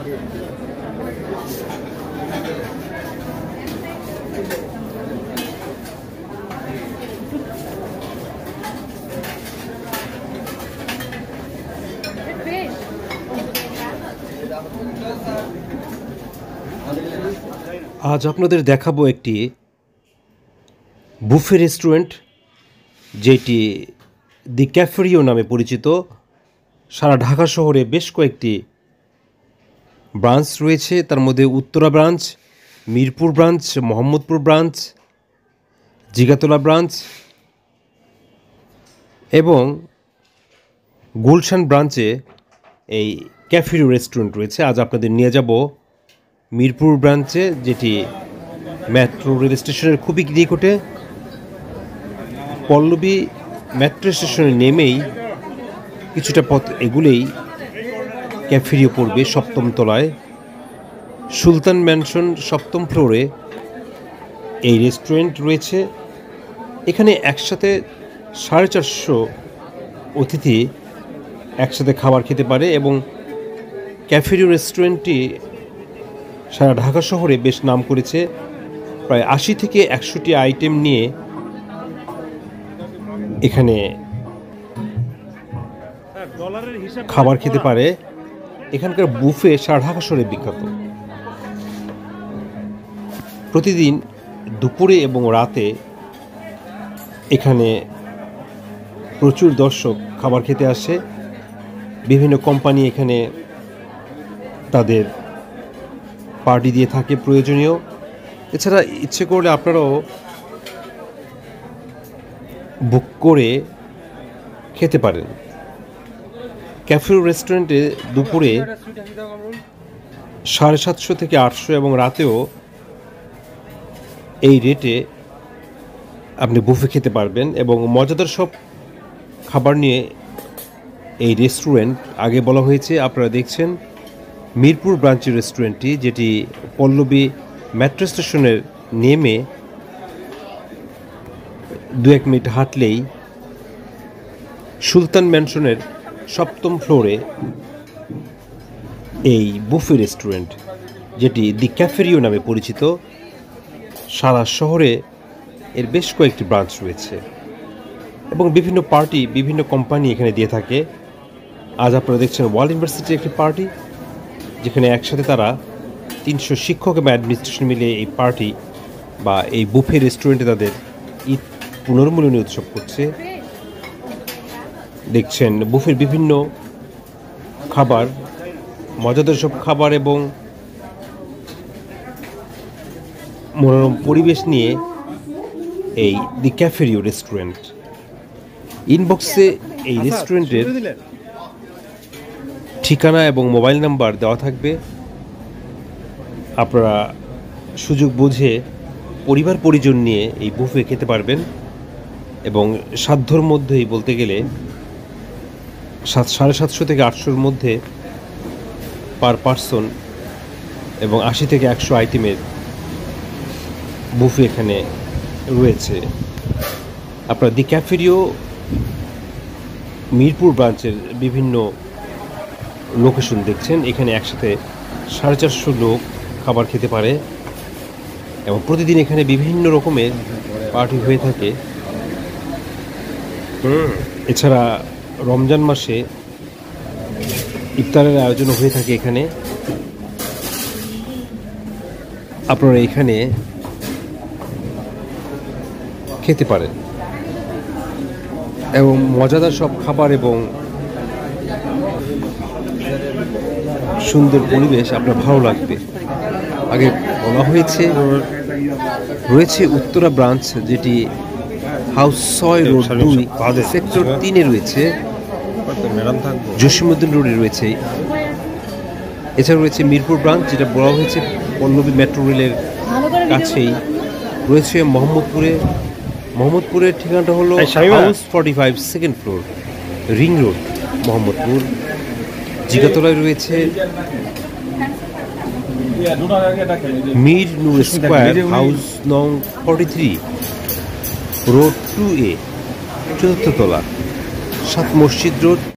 আজ আপনাদের দেখাবো একটি বুফে রেস্টুরেন্ট, যেটি দি ক্যাফেরিও নামে পরিচিত। সারা ঢাকা শহরে বেশ কয়েকটি ব্রাঞ্চ রয়েছে, তার মধ্যে Uttara branch, Mirpur branch, Mohammadpur branch, Jigatola branch এবং গুলশান ব্রাঞ্চে এই ক্যাফেরিও রেস্টুরেন্ট রয়েছে। আজ আপনাদের নিয়ে যাব মিরপুর ব্রাঞ্চে, যেটি মেট্রো রেল স্টেশনের খুবই নিকটে। পল্লবী মেট্রো স্টেশনে নেমেই কিছুটা পথ এগুলেই ক্যাফেরিও পড়বে 7ম তলায়। সুলতান ম্যানশন 7ম ফ্লোরে এই রেস্টুরেন্ট রয়েছে। এখানে একসাথে 450 অতিথি একসাথে খাবার খেতে পারে এবং ক্যাফেরিও রেস্টুরেন্টটি সারা ঢাকা শহরে বেশ নাম করেছে। প্রায় 80 থেকে 100টি আইটেম নিয়ে এখানে খাবার খেতে পারে। এখানকার বুফে সারা ঢাকা শহরে বিখ্যাত। প্রতিদিন দুপুরে এবং রাতে এখানে প্রচুর দর্শক খাবার খেতে আসে। বিভিন্ন কোম্পানি এখানে তাদের পার্টি দিয়ে থাকে প্রয়োজনীয়। এছাড়া ইচ্ছে করলে আপনারাও বুক করে খেতে পারেন। ক্যাফেরিও রেস্টুরেন্টে দুপুরে 750 থেকে 800 এবং রাতেও এই রেটে আপনি বুফে খেতে পারবেন এবং মজাদার সব খাবার নিয়ে এই রেস্টুরেন্ট। আগে বলা হয়েছে, আপনারা দেখছেন মিরপুর ব্রাঞ্চের রেস্টুরেন্টটি, যেটি পল্লবী মেট্রো স্টেশনের নেমে 2-1 মিনিট হাঁটলেই সুলতান ম্যানশনের 7ম ফ্লোরে এই বুফে রেস্টুরেন্ট, যেটি দি ক্যাফেরিও নামে পরিচিত। সারা শহরে এর বেশ কয়েকটি ব্রাঞ্চ রয়েছে এবং বিভিন্ন পার্টি, বিভিন্ন কোম্পানি এখানে দিয়ে থাকে। আজ আপনারা দেখছেন ওয়ার্ল্ড ইউনিভার্সিটির একটি পার্টি, যেখানে একসাথে তারা 300 শিক্ষক এবং অ্যাডমিনিস্ট্রেশন মিলে এই পার্টি বা এই বুফে রেস্টুরেন্টে তাদের ঈদ পুনর্মিলনী উৎসব করছে। দেখছেন বুফের বিভিন্ন খাবার, মজাদার সব খাবার এবং মনোরম পরিবেশ নিয়ে এই দি ক্যাফেরিও রেস্টুরেন্ট। ইনবক্সে এই রেস্টুরেন্টের ঠিকানা এবং মোবাইল নাম্বার দেওয়া থাকবে। আপনারা সুযোগ বুঝে পরিবার পরিজন নিয়ে এই বুফে খেতে পারবেন এবং সাধ্যর মধ্যেই, বলতে গেলে 750 থেকে 800-র মধ্যে পার পার্সন এবং 80 থেকে 100 আইটেমের বুফে এখানে রয়েছে। আপনারা দি ক্যাফেরিও মিরপুর ব্রাঞ্চের বিভিন্ন লোকেশন দেখছেন। এখানে একসাথে 450 লোক খাবার খেতে পারে এবং প্রতিদিন এখানে বিভিন্ন রকমের পার্টি হয়ে থাকে। এছাড়া রমজান মাসে ইফতারের আয়োজন হয়ে থাকে এখানে। আপনারা এখানে খেতে পারেন এবং মজাদার সব খাবার এবং সুন্দর পরিবেশ আপনার ভালো লাগবে। আগে বলা হয়েছে রয়েছে উত্তরা ব্রাঞ্চ, যেটি হাউস 6 রোড 2 সেক্টর 3-এ রয়েছে। জসীমউদ্দিন রোডে রয়েছে। এছাড়া রয়েছে মিরপুর ব্রাঞ্চ, যেটা বলা হয়েছে পল্লবী মেট্রো রেলের কাছেই রয়েছে। মোহাম্মদপুরের ঠিকানাটা হলো house 45 2nd floor, ring road, Mohammadpur. জিগাতলায় রয়েছে মীর নূর স্কোয়ার, হাউস নং 43, রোড 2A, 4th তলা, 7 মসজিদ রোড।